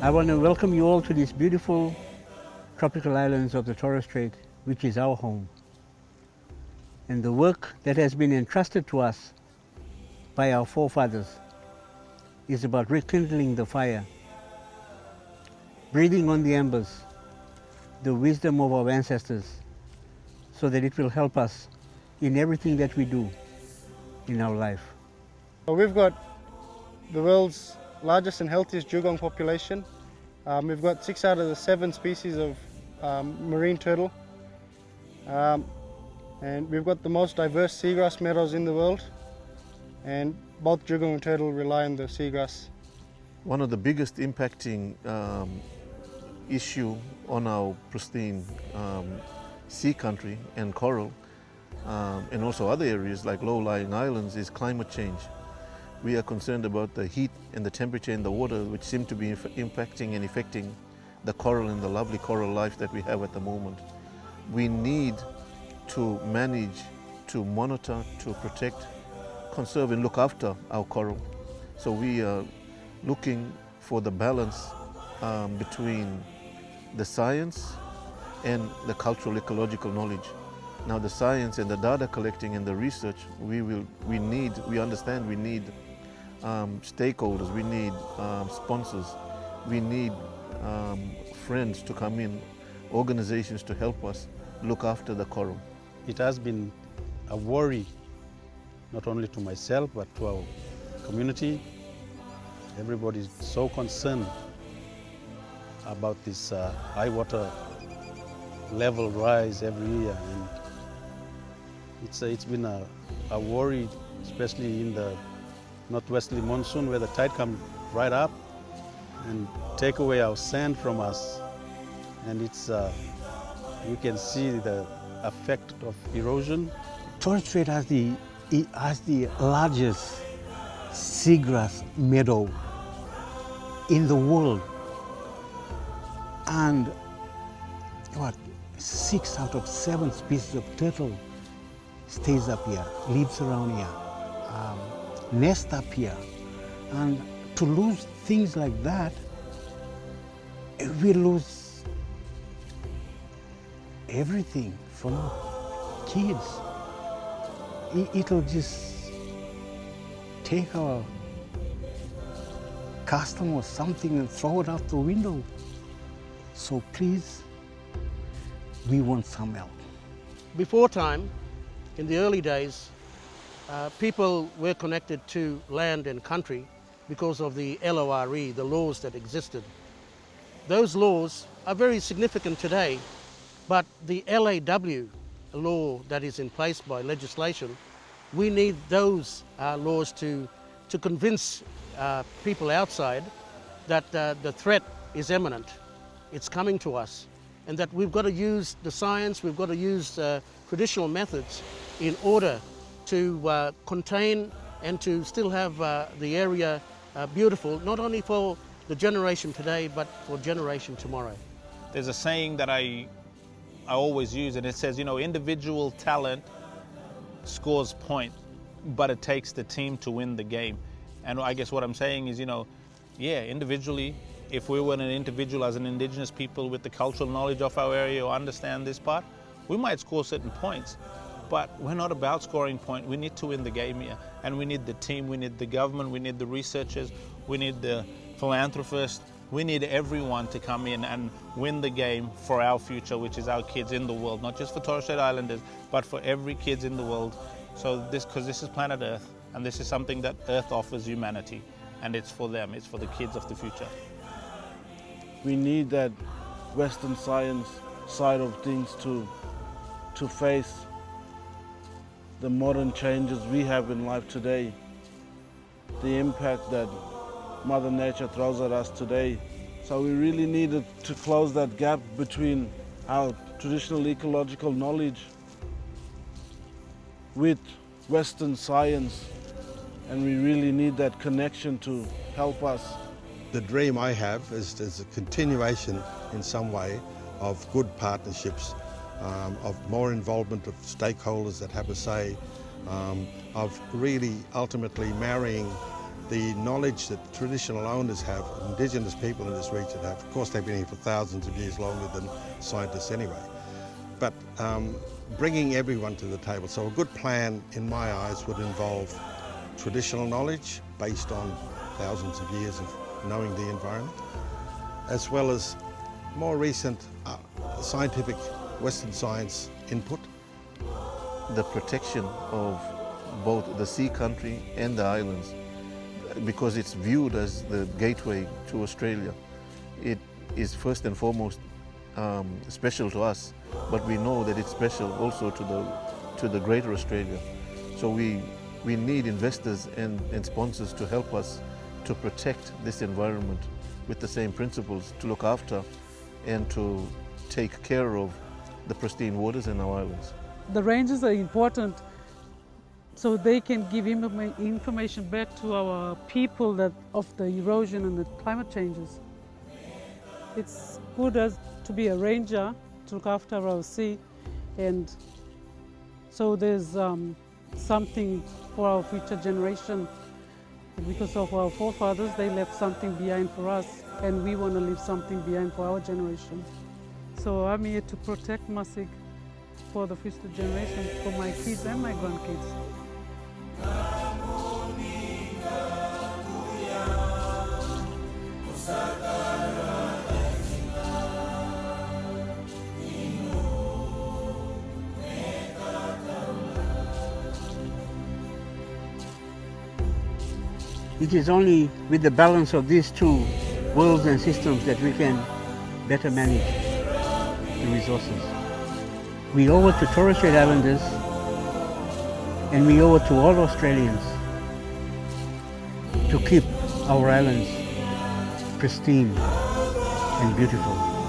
I want to welcome you all to these beautiful tropical islands of the Torres Strait, which is our home. And the work that has been entrusted to us by our forefathers is about rekindling the fire, breathing on the embers, the wisdom of our ancestors, so that it will help us in everything that we do in our life. We've got the world's largest and healthiest dugong population. We've got 6 out of the 7 species of marine turtle. And we've got the most diverse seagrass meadows in the world. And both dugong and turtle rely on the seagrass. One of the biggest impacting issue on our pristine sea country and coral and also other areas like low-lying islands is climate change. We are concerned about the heat and the temperature in the water, which seem to be impacting and affecting the coral and the lovely coral life that we have at the moment. We need to manage, to monitor, to protect, conserve and look after our coral. So we are looking for the balance between the science and the cultural ecological knowledge. Now the science and the data collecting and the research, we understand we need stakeholders, we need sponsors, we need friends to come in, organizations to help us look after the coral. It has been a worry, not only to myself, but to our community. Everybody's so concerned about this high water level rise every year, and it's been a worry, especially in the northwesterly monsoon, where the tide comes right up and take away our sand from us, and it's you can see the effect of erosion. Torres Strait has the largest seagrass meadow in the world, and 6 out of 7 species of turtle stays up here, lives around here, nest up here. And to lose things like that, we lose everything from kids. It'll just take our custom or something and throw it out the window. So please, we want some help. Before time, in the early days, people were connected to land and country because of the LORE, the laws that existed. Those laws are very significant today, but the LAW law that is in place by legislation, we need those laws to convince people outside that the threat is imminent, it's coming to us, and that we've got to use the science, we've got to use traditional methods in order to contain and to still have the area beautiful, not only for the generation today, but for generation tomorrow. There's a saying that I always use, and it says, individual talent scores points, but it takes the team to win the game. And I guess what I'm saying is, individually, if we were an individual as an Indigenous people with the cultural knowledge of our area or understand this part, we might score certain points. But we're not about scoring points. We need to win the game here. And we need the team, we need the government, we need the researchers, we need the philanthropists. We need everyone to come in and win the game for our future, which is our kids in the world, not just for Torres Strait Islanders, but for every kids in the world. So because this is planet Earth, and this is something that Earth offers humanity, and it's for them, it's for the kids of the future. We need that Western science side of things to face the modern changes we have in life today, the impact that Mother Nature throws at us today. So we really needed to close that gap between our traditional ecological knowledge with Western science, and we really need that connection to help us. The dream I have is a continuation in some way of good partnerships, of more involvement of stakeholders that have a say, of really ultimately marrying the knowledge that traditional owners have, Indigenous people in this region have. Of course, they've been here for thousands of years, longer than scientists anyway. But bringing everyone to the table. So a good plan, in my eyes, would involve traditional knowledge based on thousands of years of knowing the environment, as well as more recent scientific Western science input. The protection of both the sea country and the islands, because it's viewed as the gateway to Australia. It is first and foremost special to us, but we know that it's special also to the greater Australia. So we need investors and sponsors to help us to protect this environment with the same principles, to look after and to take care of the pristine waters in our islands. The rangers are important so they can give information back to our people that of the erosion and the climate changes. It's good to be a ranger, to look after our sea, and so there's something for our future generation. Because of our forefathers, they left something behind for us, and we want to leave something behind for our generation. So I'm here to protect Masig for the future generation, for my kids and my grandkids. It is only with the balance of these two worlds and systems that we can better manage the resources. We owe it to Torres Strait Islanders, and we owe it to all Australians to keep our islands pristine and beautiful.